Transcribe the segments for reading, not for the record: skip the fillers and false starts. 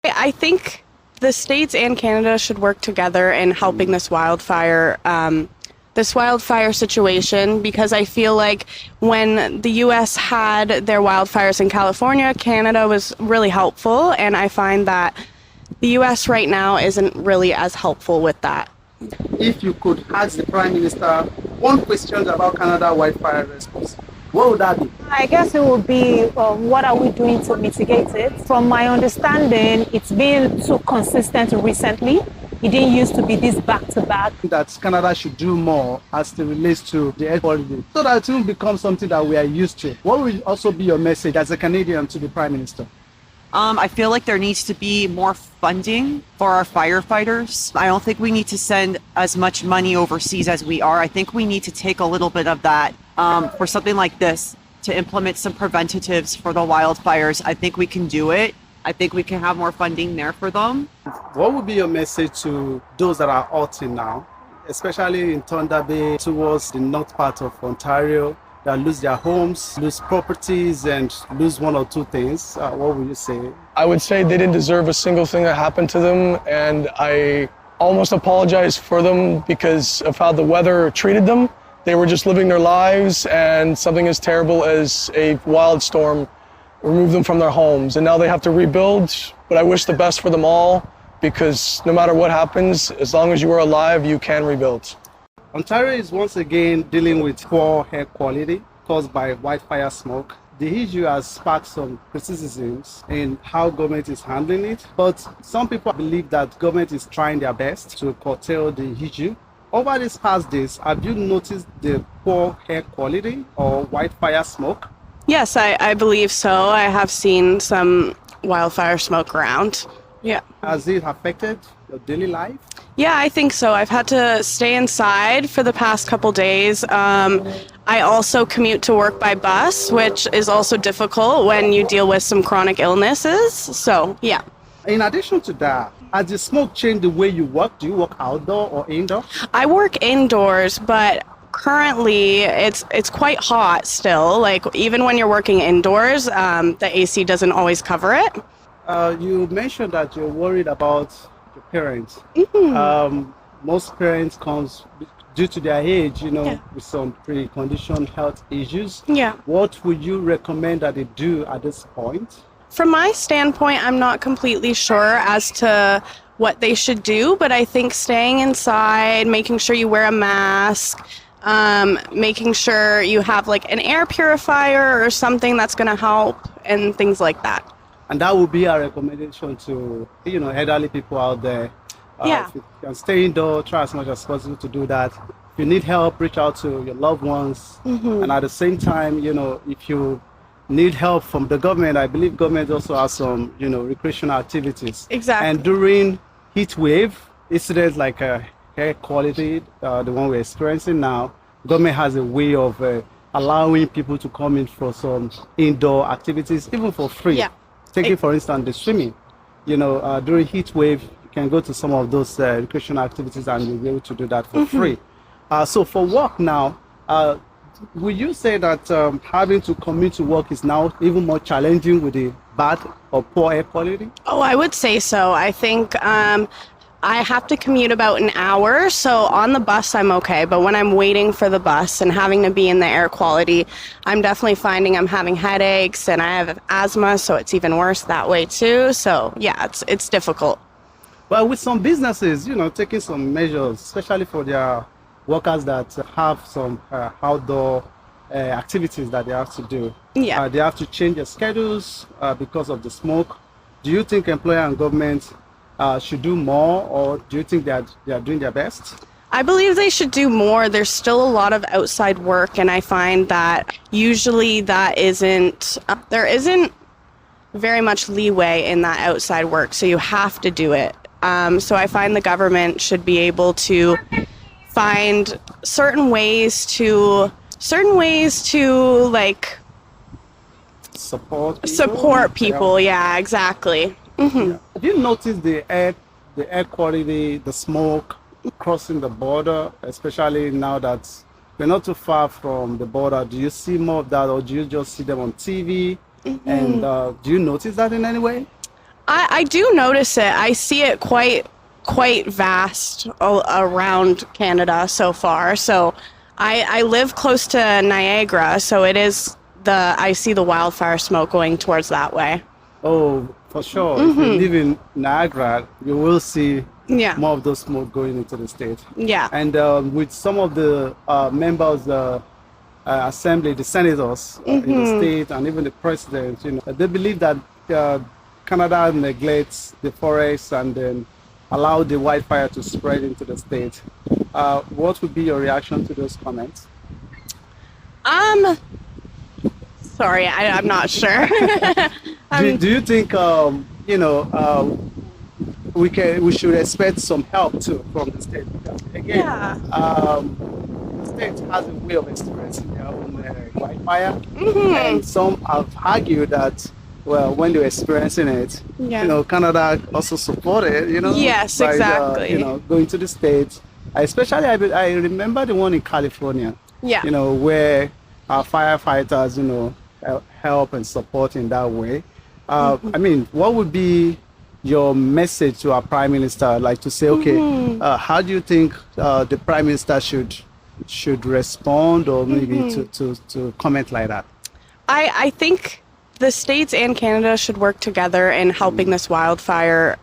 I think the states and Canada should work together in helping this wildfire situation, because I feel like when the U.S. had their wildfires in California, Canada was really helpful, and I find that the U.S. right now isn't really as helpful with that. If you could ask the Prime Minister one question about Canada wildfire response, what would that be? I guess it would be what are we doing to mitigate it? From my understanding, it's been too consistent recently. It didn't used to be this back-to-back. That Canada should do more as it relates to the air quality, so that it will become something that we are used to. What will also be your message as a Canadian to the Prime Minister? I feel like there needs to be more funding for our firefighters. I don't think we need to send as much money overseas as we are. I think we need to take a little bit of that for something like this, to implement some preventatives for the wildfires. I think we can do it. I think we can have more funding there for them. What would be your message to those that are halting now, especially in Thunder Bay towards the north part of Ontario, that lose their homes, lose properties, and lose one or two things? What would you say? I would say they didn't deserve a single thing that happened to them, and I almost apologize for them because of how the weather treated them. They were just living their lives, and something as terrible as a wild storm removed them from their homes, and now they have to rebuild. But I wish the best for them all, because no matter what happens, as long as you are alive, you can rebuild. Ontario is once again dealing with poor air quality caused by wildfire smoke. The issue has sparked some criticisms in how government is handling it, but some people believe that government is trying their best to curtail the issue. Over these past days, have you noticed the poor air quality or wildfire smoke? Yes, I believe so. I have seen some wildfire smoke around. Yeah. Has it affected your daily life? Yeah, I think so. I've had to stay inside for the past couple days. I also commute to work by bus, which is also difficult when you deal with some chronic illnesses. So, yeah. In addition to that, has the smoke changed the way you work? Do you work outdoor or indoor? I work indoors, but currently it's quite hot still. Like, even when you're working indoors, the AC doesn't always cover it. You mentioned that you're worried about your parents. Mm-hmm. Most parents comes due to their age, Yeah. with some pre-conditioned health issues. Yeah. What would you recommend that they do at this point? From my standpoint, I'm not completely sure as to what they should do, but I think staying inside, making sure you wear a mask, making sure you have like an air purifier or something that's going to help, and things like that. And that would be our recommendation to, elderly people out there. Yeah. If you can stay indoor, try as much as possible to do that. If you need help, reach out to your loved ones. Mm-hmm. And at the same time, if you need help from the government, I believe government also has some, recreational activities. Exactly. And during heat wave incidents like air quality, the one we're experiencing now, government has a way of allowing people to come in for some indoor activities, even for free. Yeah. Taking, for instance, the swimming. During heat wave, you can go to some of those recreational activities and you'll be able to do that for free. So for work now, would you say that having to commute to work is now even more challenging with the bad or poor air quality? Oh, I would say so. I think I have to commute about an hour, so on the bus I'm okay, but when I'm waiting for the bus and having to be in the air quality, I'm definitely finding I'm having headaches, and I have asthma, so it's even worse that way too. So yeah, it's difficult. Well, with some businesses, taking some measures, especially for their workers that have some outdoor activities that they have to do. Yeah. They have to change their schedules because of the smoke. Do you think employer and government should do more, or do you think they are doing their best? I believe they should do more. There's still a lot of outside work, and I find that usually there isn't very much leeway in that outside work, so you have to do it. So I find the government should be able to find certain ways to like support people. Yeah, exactly. Mm-hmm. Yeah. Have you noticed the air quality, the smoke crossing the border, especially now that we're not too far from the border? Do you see more of that, or do you just see them on TV? Mm-hmm. And do you notice that in any way? I do notice it. I see it quite vast around Canada so far. So I live close to Niagara, so it is I see the wildfire smoke going towards that way. Oh, for sure. If you live in Niagara, you will see Yeah. more of those smoke going into the state. Yeah. And with some of the members, assembly, the senators in the state, and even the president, they believe that Canada neglects the forests and then allow the wildfire to spread into the state. What would be your reaction to those comments? Sorry, I'm not sure. Do you think we should expect some help too from the state? Because again, Yeah. the state has a way of experiencing their own wildfire, and some have argued that, well, when they're experiencing it, Yeah. Canada also supported, Yes, by, exactly. going to the states. Especially, I remember the one in California, Yeah. where our firefighters, help and support in that way. I mean, what would be your message to our prime minister, like to say, okay, how do you think the prime minister should respond, or maybe to comment like that? I think the states and Canada should work together in helping this wildfire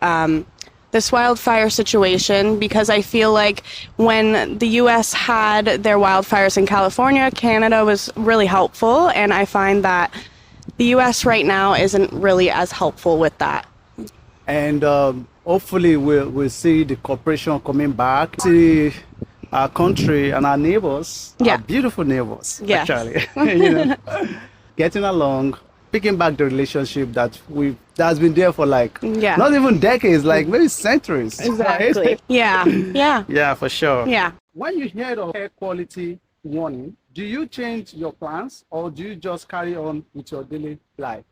situation, because I feel like when the US had their wildfires in California, Canada was really helpful, and I find that the US right now isn't really as helpful with that. And hopefully we'll see the cooperation coming back. See our country and our neighbors, Yeah. our beautiful neighbors, Yes. actually, getting along, picking back the relationship that's been there for Yeah. not even decades, like maybe centuries. Exactly. Right? Yeah. Yeah. Yeah, for sure. Yeah. When you hear the air quality warning, do you change your plans, or do you just carry on with your daily life?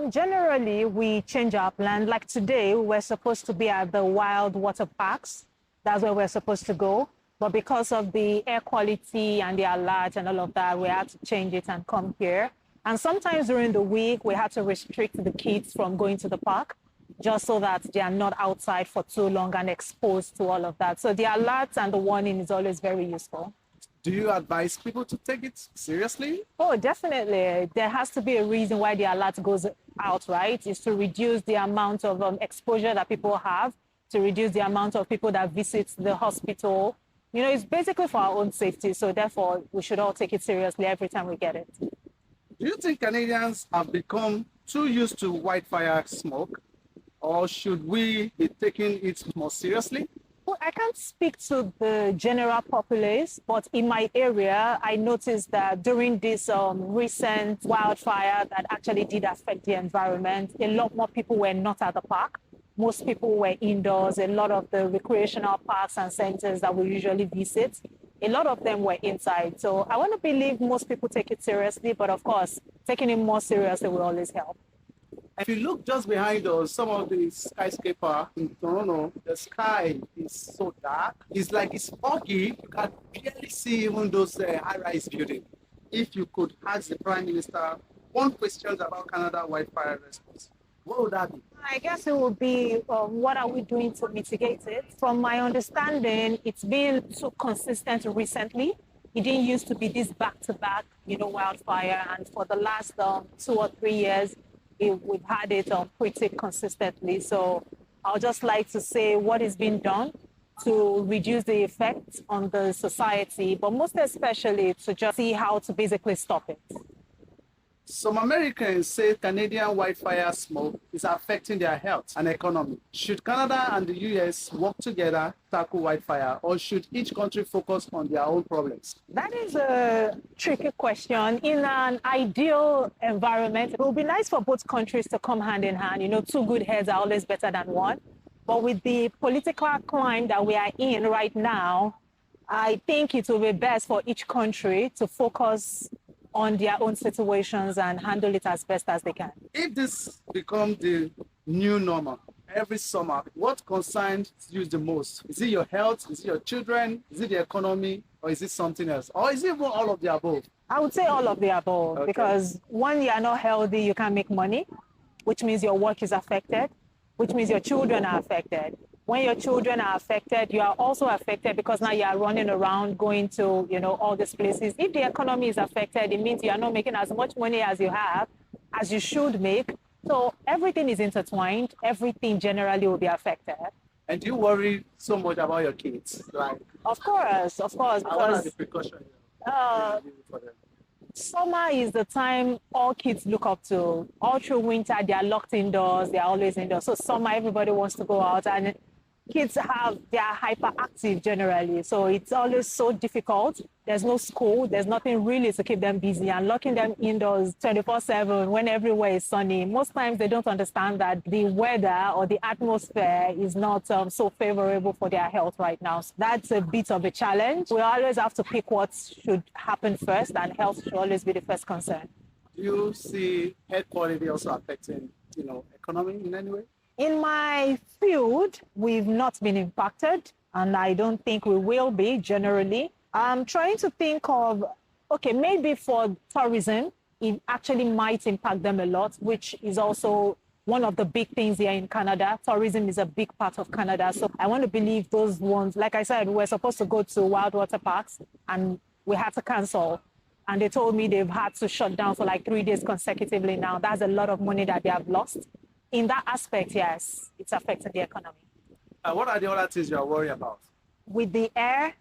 Generally, we change our plan. Like today, we're supposed to be at the wild water parks. That's where we're supposed to go. But because of the air quality and the alert and all of that, we had to change it and come here. And sometimes during the week, we had to restrict the kids from going to the park, just so that they are not outside for too long and exposed to all of that. So the alert and the warning is always very useful. Do you advise people to take it seriously? Oh, definitely. There has to be a reason why the alert goes out, right? It's to reduce the amount of exposure that people have, to reduce the amount of people that visit the hospital. It's basically for our own safety. So therefore, we should all take it seriously every time we get it. Do you think Canadians have become too used to wildfire smoke, or should we be taking it more seriously? Well, I can't speak to the general populace, but in my area, I noticed that during this recent wildfire that actually did affect the environment, a lot more people were not at the park. Most people were indoors. A lot of the recreational parks and centers that we usually visit, a lot of them were inside. So I want to believe most people take it seriously, but of course, taking it more seriously will always help. If you look just behind us, some of the skyscraper in Toronto, the sky is so dark. It's like it's foggy. You can barely see even those high-rise buildings. If you could ask the Prime Minister one question about Canada wildfire response, what would that be? I guess it would be, what are we doing to mitigate it? From my understanding, it's been too consistent recently. It didn't used to be this back-to-back, wildfire. And for the last 2 or 3 years, we've had it pretty consistently. So I'll just like to say what is being done to reduce the effect on the society, but most especially to just see how to basically stop it. Some Americans say Canadian wildfire smoke is affecting their health and economy. Should Canada and the US work together to tackle wildfire, or should each country focus on their own problems? That is a tricky question. In an ideal environment, it would be nice for both countries to come hand in hand. Two good heads are always better than one. But with the political climate that we are in right now, I think it will be best for each country to focus on their own situations and handle it as best as they can. If this becomes the new normal every summer, what concerns you the most? Is it your health? Is it your children? Is it the economy? Or is it something else? Or is it even all of the above? I would say all of the above, because when you are not healthy, you can't make money, which means your work is affected. which means your children are affected. When your children are affected, you are also affected because now you are running around going to, all these places. If the economy is affected, it means you are not making as much money as you have, as you should make. So everything is intertwined. Everything generally will be affected. And do you worry so much about your kids? Like, Of course, what are the because precautions for them? summer is the time all kids look up to. All through winter, they are locked indoors. They are always indoors. So summer, everybody wants to go out, and kids they are hyperactive generally. So it's always so difficult. There's no school. There's nothing really to keep them busy, and locking them indoors 24/7 when everywhere is sunny. Most times they don't understand that the weather or the atmosphere is not so favorable for their health right now. So that's a bit of a challenge. We always have to pick what should happen first, and health should always be the first concern. Do you see air quality also affecting, economy in any way? In my field, we've not been impacted, and I don't think we will be generally. I'm trying to think of, okay, maybe for tourism, it actually might impact them a lot, which is also one of the big things here in Canada. Tourism is a big part of Canada. So I want to believe those ones, like I said, we're supposed to go to wild water parks, and we had to cancel. And they told me they've had to shut down for like 3 days consecutively now. That's a lot of money that they have lost. In that aspect, yes, it's affecting the economy. What are the other things you are worried about? With the air,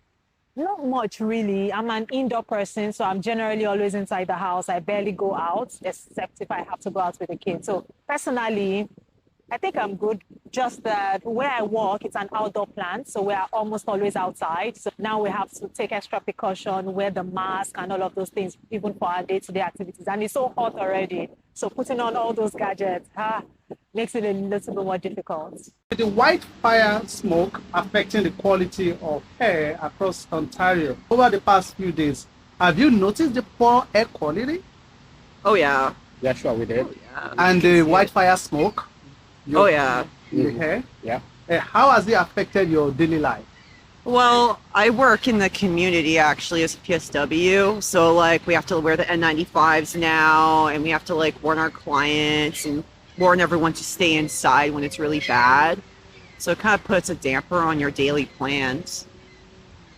not much really. I'm an indoor person, so I'm generally always inside the house. I barely go out, except if I have to go out with the kids. So personally, I think I'm good. Just that where I work, it's an outdoor plant, so we are almost always outside. So now we have to take extra precaution, wear the mask and all of those things, even for our day-to-day activities. And it's so hot already. So putting on all those gadgets makes it a little bit more difficult. The wildfire smoke affecting the quality of air across Ontario over the past few days. Have you noticed the poor air quality? Oh, yeah. Yeah, sure, we did. Yeah. And the wildfire smoke? Oh, yeah. In the air? Yeah. How has it affected your daily life? Well, I work in the community actually as a PSW. So like we have to wear the N95s now, and we have to like warn our clients and warn everyone to stay inside when it's really bad. So it kind of puts a damper on your daily plans.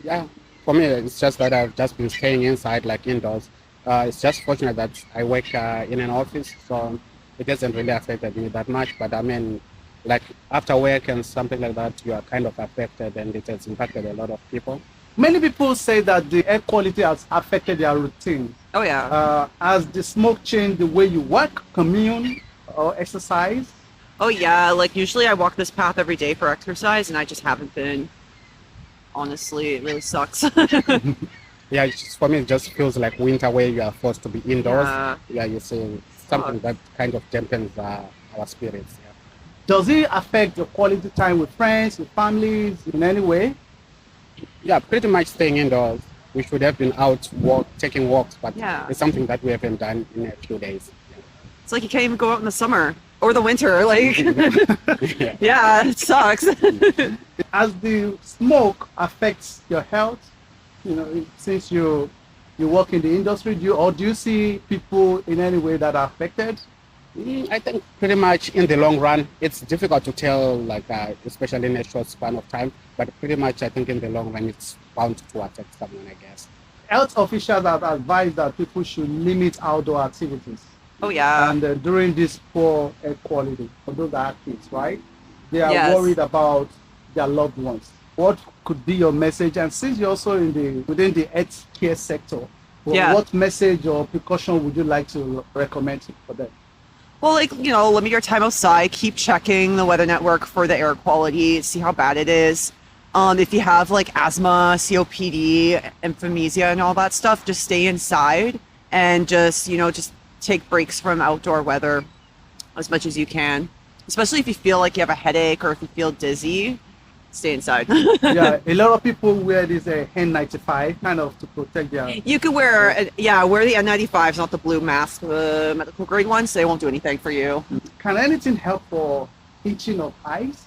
Yeah. For me, it's just that I've just been staying inside, like indoors. It's just fortunate that I work in an office, so it hasn't really affected me that much. But I mean, like after work and something like that, you are kind of affected, and it has impacted a lot of people. Many people say that the air quality has affected their routine. Oh, yeah. Has the smoke changed the way you work, commune, or exercise? Oh, yeah. Like usually I walk this path every day for exercise, and I just haven't been. Honestly, it really sucks. Yeah, for me, it just feels like winter where you are forced to be indoors. Yeah. You see something that kind of dampens our spirits. Yeah. Does it affect your quality time with friends, with families in any way? Yeah, pretty much staying indoors. We should have been out taking walks, but Yeah. it's something that we haven't done in a few days. It's like you can't even go out in the summer or the winter. Like, Yeah. yeah, it sucks. As the smoke affects your health, since you work in the industry, do you see people in any way that are affected? I think pretty much in the long run, it's difficult to tell, like especially in a short span of time. But pretty much, I think in the long run, it's bound to affect someone, I guess. Health officials have advised that people should limit outdoor activities. Oh, yeah. And during this poor air quality, for those that have kids, right? They are Yes. worried about their loved ones. What could be your message? And since you're also within the health care sector, Yeah. what message or precaution would you like to recommend for them? Well, like, limit your time outside. Keep checking the weather network for the air quality. See how bad it is. If you have like asthma, COPD, emphysema, and all that stuff, just stay inside and just take breaks from outdoor weather as much as you can. Especially if you feel like you have a headache or if you feel dizzy, stay inside. Yeah, a lot of people wear this N95 kind of to protect their. You could wear the N95s, not the blue mask, the medical grade ones. They won't do anything for you. Can anything help for itching of eyes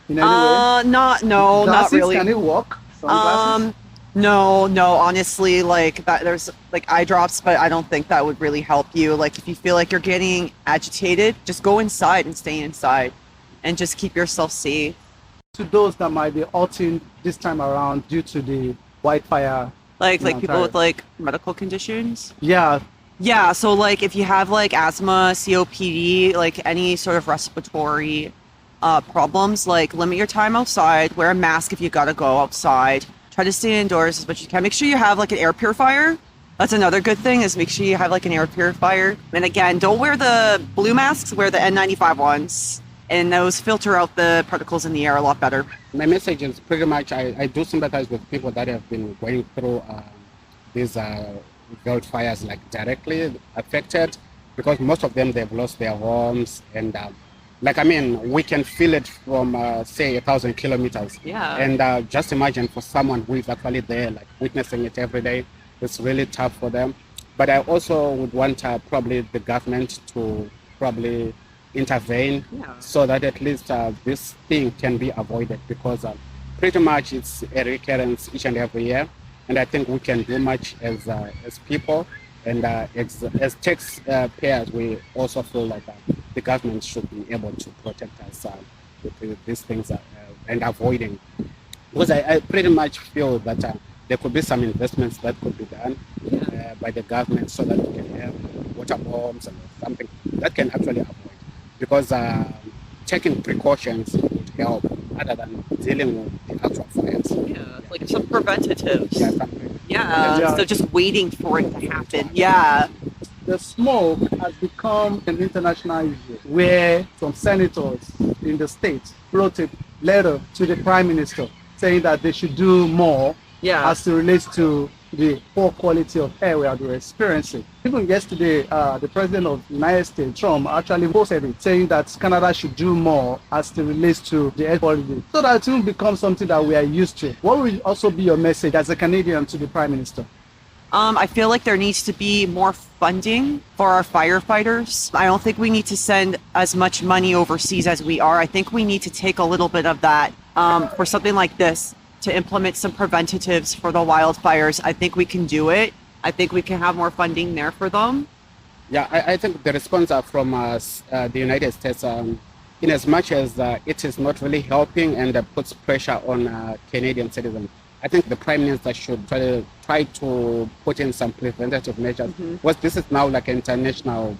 in any way? Not Glasses, really. Can it work? Sunglasses? No, honestly, like that, there's like eye drops, but I don't think that would really help you. Like if you feel like you're getting agitated, just go inside and stay inside. and just keep yourself safe. To those that might be halting this time around due to the wildfire. Like in people Ontario. with like medical conditions. Yeah, Yeah, so like if you have like asthma, COPD, like any sort of respiratory problems, like limit your time outside, wear a mask if you gotta go outside, try to stay indoors as much as you can. Make sure you have like an air purifier. That's another good thing, is make sure you have like an air purifier. And again, don't wear the blue masks, wear the N95 ones. And those filter out the particles in the air a lot better. My message is pretty much I do sympathize with people that have been going through these wildfires, like directly affected, because most of them, they've lost their homes. And like, I mean, we can feel it from, say, 1,000 kilometers. Yeah. And just imagine for someone who is actually there, like witnessing it every day, it's really tough for them. But I also would want probably the government to probably intervene, so that at least this thing can be avoided, because pretty much it's a recurrence each and every year. And I think we can do much as people, and as taxpayers, we also feel like the government should be able to protect us with these things and avoiding. Because I pretty much feel that there could be some investments that could be done by the government, so that we can have water bombs and something that can actually avoid. Because taking precautions would help, other than dealing with the actual fires. Yeah, like some preventatives. Yeah, something. Yeah, so just waiting for it to happen. Yeah. the smoke has become an international issue, where some senators in the state wrote a letter to the prime minister saying that they should do more as it relates to the poor quality of air we are experiencing. Even yesterday, the president of the United States, Trump, actually posted it, saying that Canada should do more as it relates to the air quality, so that it will become something that we are used to. What will also be your message as a Canadian to the prime minister? I feel like there needs to be more funding for our firefighters. I don't think we need to send as much money overseas as we are. I think we need to take a little bit of that for something like this, to implement some preventatives for the wildfires. I think we can do it. I think we can have more funding there for them. Yeah, I think the response from the United States, in as much as it is not really helping and puts pressure on Canadian citizens, I think the Prime Minister should try to put in some preventative measures. Because this is now like an international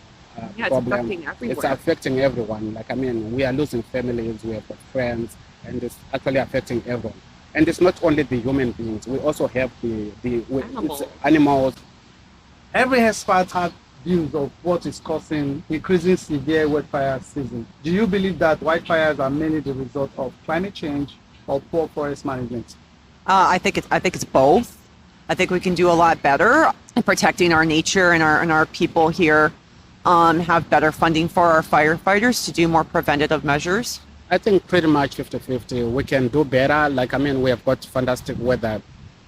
problem. It's affecting everywhere. It's affecting everyone. Like, I mean, we are losing families, we have got friends, and it's actually affecting everyone. And it's not only the human beings, we also have the animals. Every expert has views of what is causing increasing severe wildfire season. Do you believe that wildfires are mainly the result of climate change or poor forest management? I think it's both. I think we can do a lot better in protecting our nature and our people here. Have better funding for our firefighters to do more preventative measures. I think pretty much 50-50. We can do better. Like, I mean, we have got fantastic weather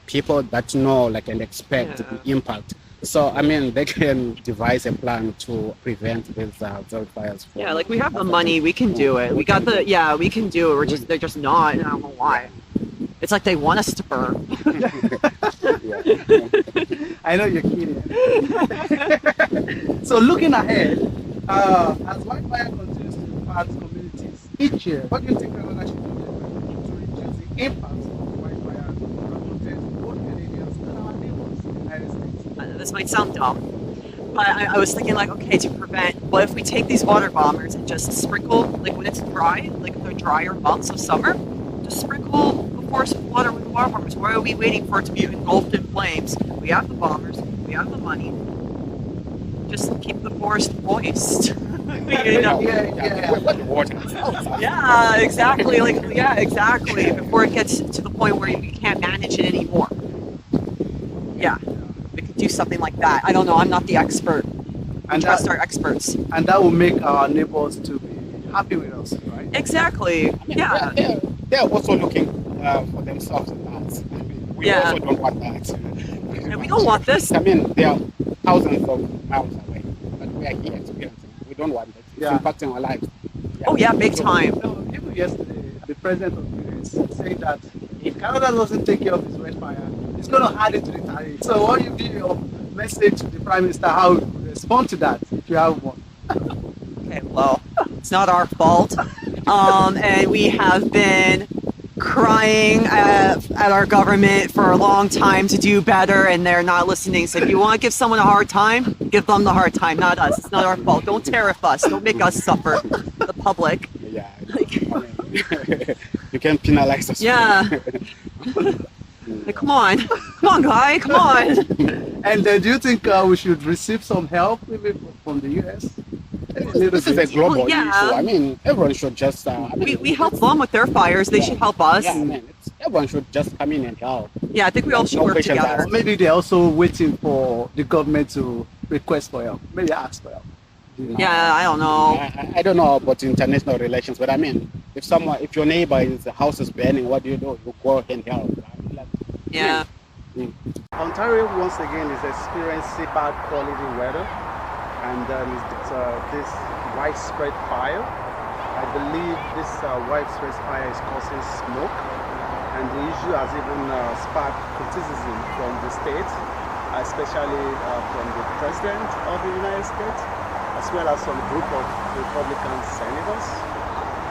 people that know, like, and expect the impact. So, I mean, they can devise a plan to prevent these wildfires. Yeah, like, we have the money, we can do it. We can do it. They're just not, and I don't know why. It's like they want us to burn. I know you're kidding. So, looking ahead, as wildfire continues to impact communities each year, what do you think Canada should do to reduce the impact of wildfire and protect both Canadians and our neighbors in the United States? This might sound dumb, but I was thinking, like, okay, to prevent, what if we take these water bombers and just sprinkle, like when it's dry, like the drier months of summer, just sprinkle the forest with water with the water bombers. Why are we waiting for it to be engulfed in flames? We have the bombers, we have the money. Just keep the forest moist. You know? Yeah, exactly. Exactly. Before it gets to the point where you can't manage it anymore. Yeah, we could do something like that. I don't know. I'm not the expert. And trust our experts. And that will make our neighbors to be happy with us, right? Exactly. Yeah. They're also looking for themselves in that. I mean, we also don't want that. And we don't want this. I mean, they are thousands of miles away, but we are here experiencing. We don't want it. It's impacting our lives. Yeah. Oh yeah, big time. Even yesterday, the president of the US said that if Canada doesn't take care of this wildfire, it's going to add it to the tariff. So what will be your message to the prime minister? How would you respond to that if you have one? Okay, well, it's not our fault. And we have been crying at our government for a long time to do better, and they're not listening. So if you want to give someone a hard time, give them the hard time, not us. It's not our fault. Don't tariff us. Don't make us suffer, the public. Yeah. You can penalize us. Yeah. Like, come on, guy, come on. And do you think we should receive some help maybe from the US? This is a global Yeah. issue. I mean, everyone should just. We help them with their fires. They should help us. Yeah, I mean, everyone should just come in and help. Yeah, I think we all should No work questions together. asked. Maybe they're also waiting for the government to request for help. Maybe ask for help. Yeah, I don't know. I don't know about international relations, but I mean, if your neighbor is the house is burning, what do? You go and help. I mean, like, Yeah. Ontario once again is experiencing bad quality weather, and it's this widespread fire. I believe this widespread fire is causing smoke, and the issue has even sparked criticism from the state, especially from the President of the United States, as well as some group of Republican senators.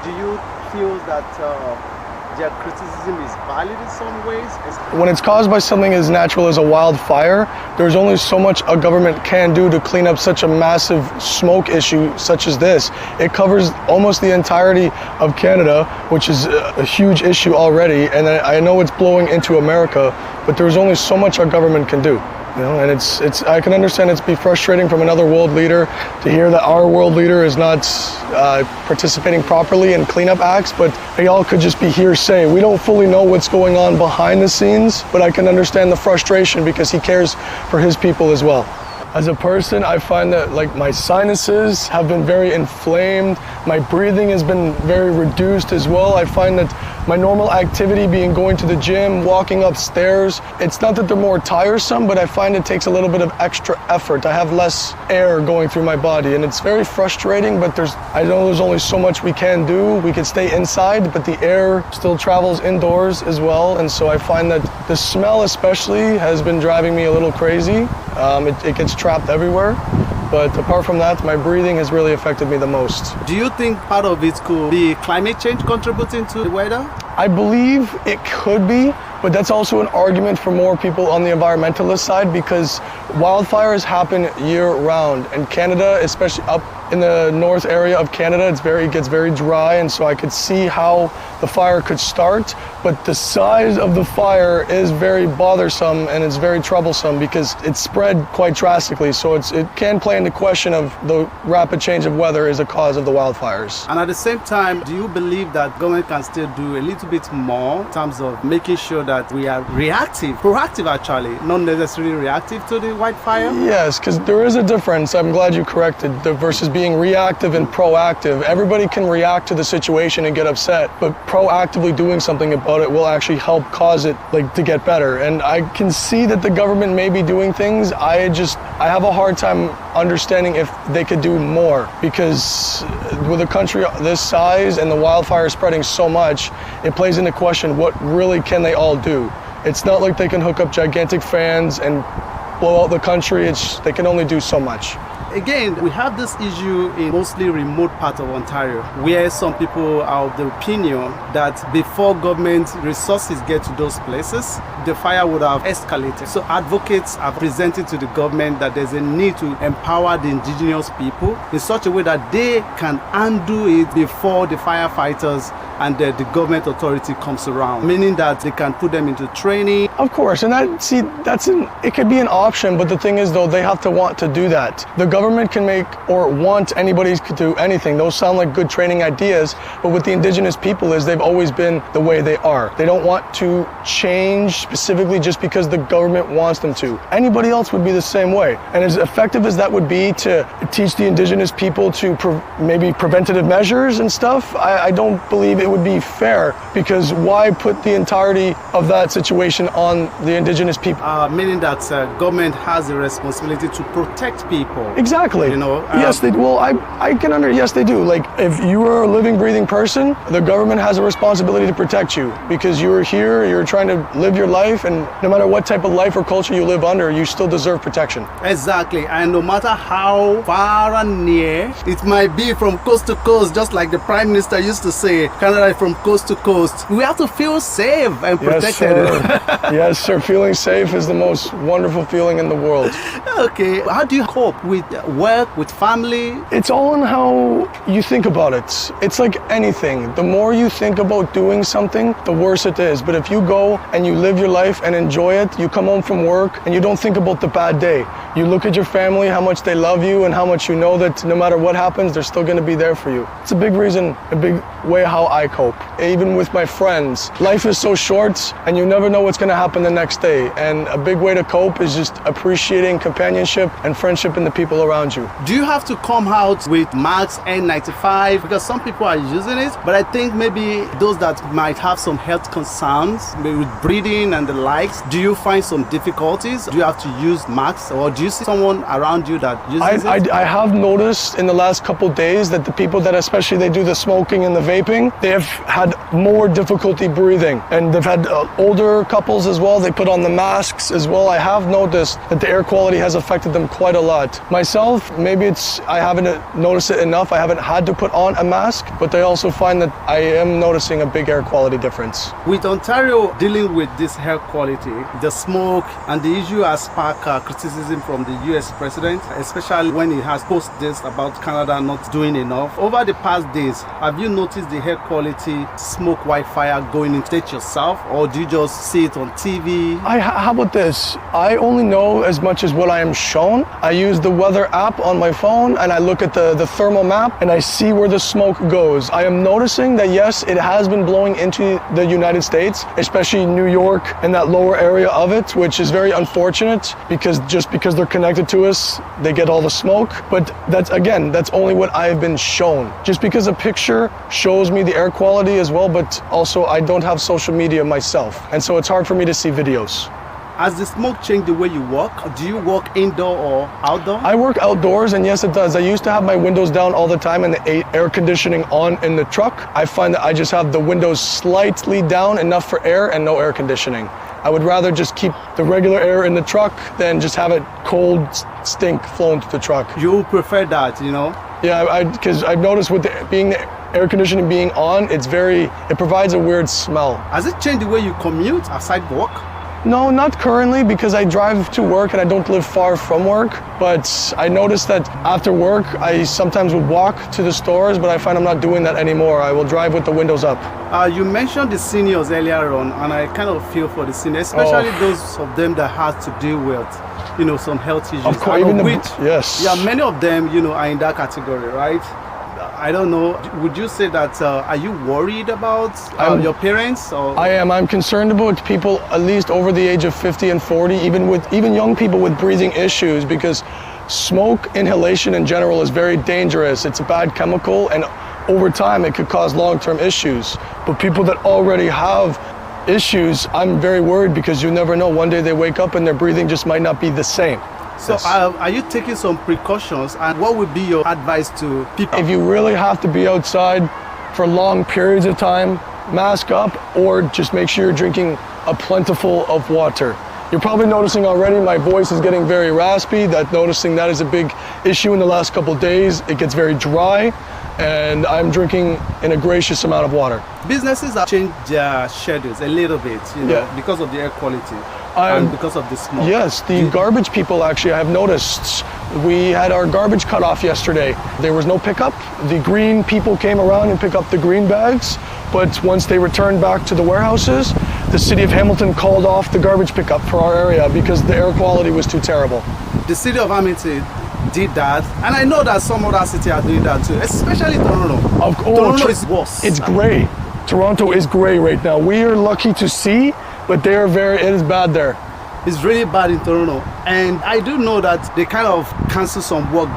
Do you feel that their criticism is valid in some ways? When it's caused by something as natural as a wildfire, there's only so much a government can do to clean up such a massive smoke issue such as this. It covers almost the entirety of Canada, which is a huge issue already, and I know it's blowing into America, but there's only so much our government can do. You know, and it's I can understand it's be frustrating from another world leader to hear that our world leader is not participating properly in cleanup acts, but they all could just be hearsay. We don't fully know what's going on behind the scenes, but I can understand the frustration because he cares for his people as well. As a person, I find that like my sinuses have been very inflamed. My breathing has been very reduced as well. I find that my normal activity being going to the gym, walking upstairs, it's not that they're more tiresome, but I find it takes a little bit of extra effort. I have less air going through my body, and it's very frustrating, but I know there's only so much we can do. We can stay inside, but the air still travels indoors as well, and so I find that the smell especially has been driving me a little crazy. It gets trapped everywhere, but apart from that, my breathing has really affected me the most. Do you think part of it could be climate change contributing to the weather? I believe it could be, but that's also an argument for more people on the environmentalist side because wildfires happen year-round, and Canada, especially up in the north area of Canada, it gets very dry, and so I could see how the fire could start, but the size of the fire is very bothersome and it's very troublesome because it's spread quite drastically, so it can play into question of the rapid change of weather is a cause of the wildfires. And at the same time, do you believe that government can still do a little bit more in terms of making sure that we are proactive actually, not necessarily reactive to the wildfire? Yes, because there is a difference. I'm glad you corrected versus being reactive and proactive. Everybody can react to the situation and get upset, but proactively doing something about it will actually help cause it to get better. And I can see that the government may be doing things. I have a hard time understanding if they could do more, because with a country this size and the wildfire spreading so much, it plays into question what really can they all do. It's not like they can hook up gigantic fans and blow out the country. They can only do so much. Again, we have this issue in mostly remote part of Ontario, where some people are of the opinion that before government resources get to those places, the fire would have escalated. So advocates have presented to the government that there's a need to empower the indigenous people in such a way that they can undo it before the firefighters and the government authority comes around, meaning that they can put them into training. Of course, and it could be an option, but the thing is though, they have to want to do that. The government can make or want anybody to do anything. Those sound like good training ideas, but with the indigenous people is they've always been the way they are. They don't want to change specifically just because the government wants them to. Anybody else would be the same way. And as effective as that would be to teach the indigenous people to maybe preventative measures and stuff, I don't believe it would be fair, because why put the entirety of that situation on the indigenous people? Meaning that government has a responsibility to protect people. Exactly. You know, yes, they. Well, I can Yes, they do. Like, if you are a living, breathing person, the government has a responsibility to protect you because you are here. You're trying to live your life, and no matter what type of life or culture you live under, you still deserve protection. Exactly, and no matter how far and near it might be from coast to coast, just like the Prime Minister used to say, Canada is from coast to coast. We have to feel safe and protected. Yes, sir. Yes, sir. Feeling safe is the most wonderful feeling in the world. Okay, how do you cope with work, with family? It's all in how you think about it. It's like anything. The more you think about doing something, the worse it is. But if you go and you live your life and enjoy it, you come home from work and you don't think about the bad day. You look at your family, how much they love you, and how much you know that no matter what happens, they're still going to be there for you. It's a big reason, a big way how I cope. Even with my friends, life is so short and you never know what's going to happen the next day. And a big way to cope is just appreciating companionship and friendship in the people around you. Do you have to come out with masks N95? Because some people are using it, but I think maybe those that might have some health concerns, maybe with breathing and the likes, do you find some difficulties? Do you have to use masks, or do you see someone around you that uses it? I have noticed in the last couple days that the people that especially they do the smoking and the vaping, they have had more difficulty breathing, and they've had older couples as well. They put on the masks as well. I have noticed that the air quality has affected them quite a lot. Myself, maybe I haven't noticed it enough. I haven't had to put on a mask, but I also find that I am noticing a big air quality difference. With Ontario dealing with this air quality, the smoke, and the issue has sparked criticism from the US president, especially when he has posted this about Canada not doing enough. Over the past days, have you noticed the air quality, smoke, wildfire going into it yourself, or do you just see it on TV? How about this? I only know as much as what I am shown. I use the weather app on my phone and I look at the thermal map and I see where the smoke goes. I am noticing that yes, it has been blowing into the United States, especially New York and that lower area of it, which is very unfortunate because they're connected to us, they get all the smoke. But that's only what I have been shown. Just because a picture shows me the air quality as well, but also I don't have social media myself. And so it's hard for me to see videos. Has the smoke changed the way you work? Do you work indoor or outdoor? I work outdoors, and yes, it does. I used to have my windows down all the time and the air conditioning on in the truck. I find that I just have the windows slightly down, enough for air and no air conditioning. I would rather just keep the regular air in the truck than just have it cold stink flowing through the truck. You prefer that, you know? Yeah, because I've noticed with the air conditioning being on, it provides a weird smell. Has it changed the way you commute aside work? No, not currently, because I drive to work and I don't live far from work. But I noticed that after work, I sometimes would walk to the stores, but I find I'm not doing that anymore. I will drive with the windows up. You mentioned the seniors earlier on, and I kind of feel for the seniors, especially those of them that have to deal with, some health issues. Of course, yes. Yeah, many of them, are in that category, right? I don't know. Would you say that, are you worried about your parents? Or? I am. I'm concerned about people at least over the age of 50 and 40, even young people with breathing issues, because smoke inhalation in general is very dangerous. It's a bad chemical, and over time it could cause long-term issues. But people that already have issues, I'm very worried because you never know. One day they wake up and their breathing just might not be the same. So are you taking some precautions, and what would be your advice to people? If you really have to be outside for long periods of time, mask up, or just make sure you're drinking a plentiful of water. You're probably noticing already my voice is getting very raspy. Noticing that is a big issue in the last couple of days. It gets very dry, and I'm drinking an gracious amount of water. Businesses have changed their schedules a little bit, because of the air quality. And because of the smoke. Yes, the garbage people actually, I have noticed. We had our garbage cut off yesterday. There was no pickup. The green people came around and picked up the green bags, but once they returned back to the warehouses, the city of Hamilton called off the garbage pickup for our area because the air quality was too terrible. The city of Hamilton did that, and I know that some other cities are doing that too, especially Toronto. Toronto is worse. It's gray. Toronto is gray right now. We are lucky to see, but it is bad there. It's really bad in Toronto, and I do know that they kind of cancel some work,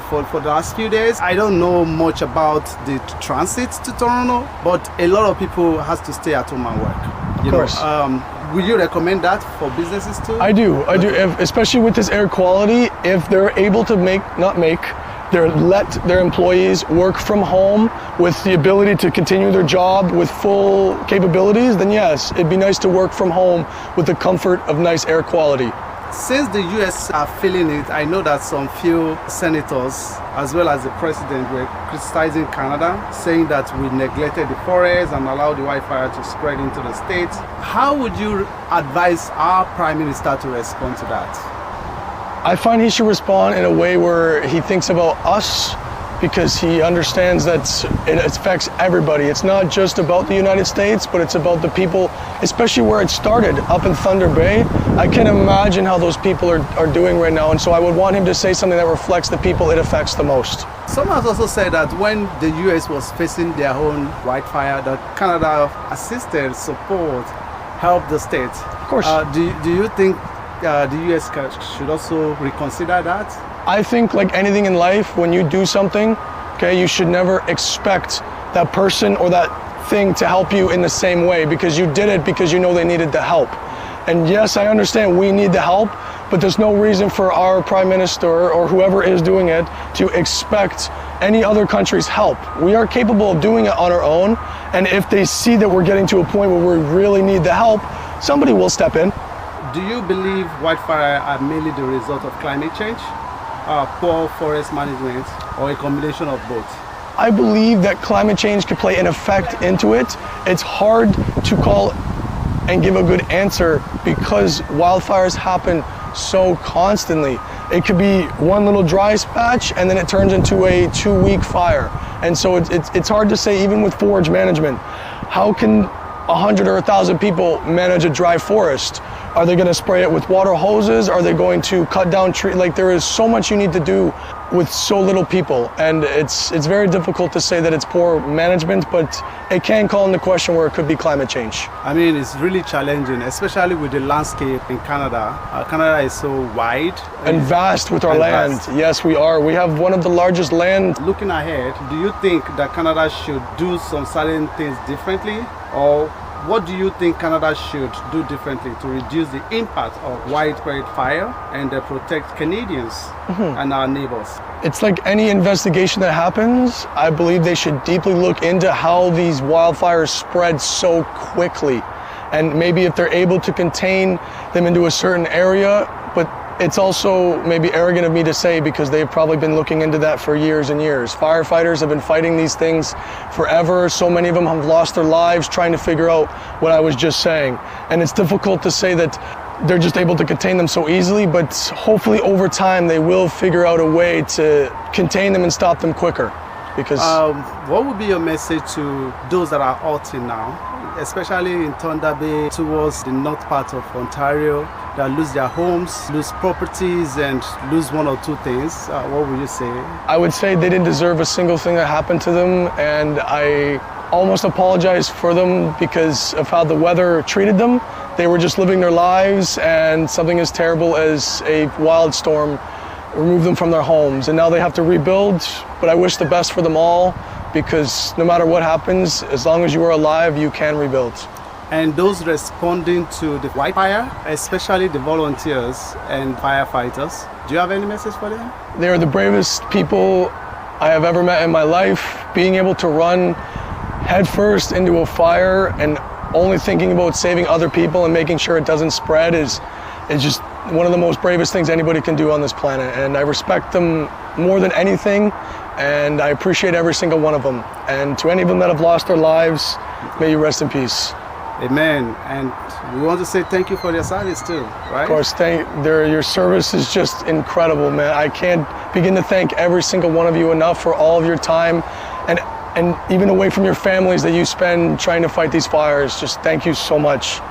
for the last few days. I don't know much about the transit to Toronto, but a lot of people has to stay at home and work. Of course. Will you recommend that for businesses too? I do. Especially with this air quality, if they're able to let their employees work from home with the ability to continue their job with full capabilities, then yes, it'd be nice to work from home with the comfort of nice air quality. Since the US are feeling it, I know that some few senators, as well as the president, were criticizing Canada, saying that we neglected the forest and allowed the wildfire to spread into the states. How would you advise our Prime Minister to respond to that? I find he should respond in a way where he thinks about us, because he understands that it affects everybody. It's not just about the United States, but it's about the people, especially where it started, up in Thunder Bay. I can't imagine how those people are doing right now, and so I would want him to say something that reflects the people it affects the most. Some have also said that when the US was facing their own wildfire, that Canada assisted, support, helped the states. Of course. Do you think the US should also reconsider that? I think, like anything in life, when you do something, okay, you should never expect that person or that thing to help you in the same way, because you did it because you know they needed the help. And yes, I understand we need the help, but there's no reason for our Prime Minister or whoever is doing it to expect any other country's help. We are capable of doing it on our own, and if they see that we're getting to a point where we really need the help, somebody will step in. Do you believe wildfire are mainly the result of climate change, poor forest management, or a combination of both? I believe that climate change could play an effect into it. It's hard to call and give a good answer because wildfires happen so constantly. It could be one little dry patch and then it turns into a 2-week fire. And so it's hard to say, even with forage management. How can 100 or 1,000 people manage a dry forest? Are they going to spray it with water hoses? Are they going to cut down trees? Like, there is so much you need to do with so little people, and it's very difficult to say that it's poor management, but it can call into question where it could be climate change. I mean, it's really challenging, especially with the landscape in Canada. Canada is so wide and vast with our land. Vast. Yes, we are. We have one of the largest land. Looking ahead, do you think that Canada should do some certain things differently, or what do you think Canada should do differently to reduce the impact of widespread fire and protect Canadians and our neighbors? It's like any investigation that happens, I believe they should deeply look into how these wildfires spread so quickly. And maybe if they're able to contain them into a certain area, but it's also maybe arrogant of me to say because they've probably been looking into that for years and years. Firefighters have been fighting these things forever. So many of them have lost their lives trying to figure out what I was just saying. And it's difficult to say that they're just able to contain them so easily, but hopefully over time they will figure out a way to contain them and stop them quicker. Because what would be your message to those that are halting now, especially in Thunder Bay towards the north part of Ontario, that lose their homes, lose properties, and lose one or two things? What would you say? I would say they didn't deserve a single thing that happened to them, and I almost apologize for them because of how the weather treated them. They were just living their lives, and something as terrible as a wild storm removed them from their homes, and now they have to rebuild. But I wish the best for them all, because no matter what happens, as long as you are alive, you can rebuild. And those responding to the wildfire, especially the volunteers and firefighters, do you have any message for them? They are the bravest people I have ever met in my life. Being able to run headfirst into a fire and only thinking about saving other people and making sure it doesn't spread is just one of the most bravest things anybody can do on this planet. And I respect them more than anything, and I appreciate every single one of them. And to any of them that have lost their lives, may you rest in peace. Amen. And we want to say thank you for your service too, right? Of course, your service is just incredible, man. I can't begin to thank every single one of you enough for all of your time, and even away from your families that you spend trying to fight these fires. Just thank you so much.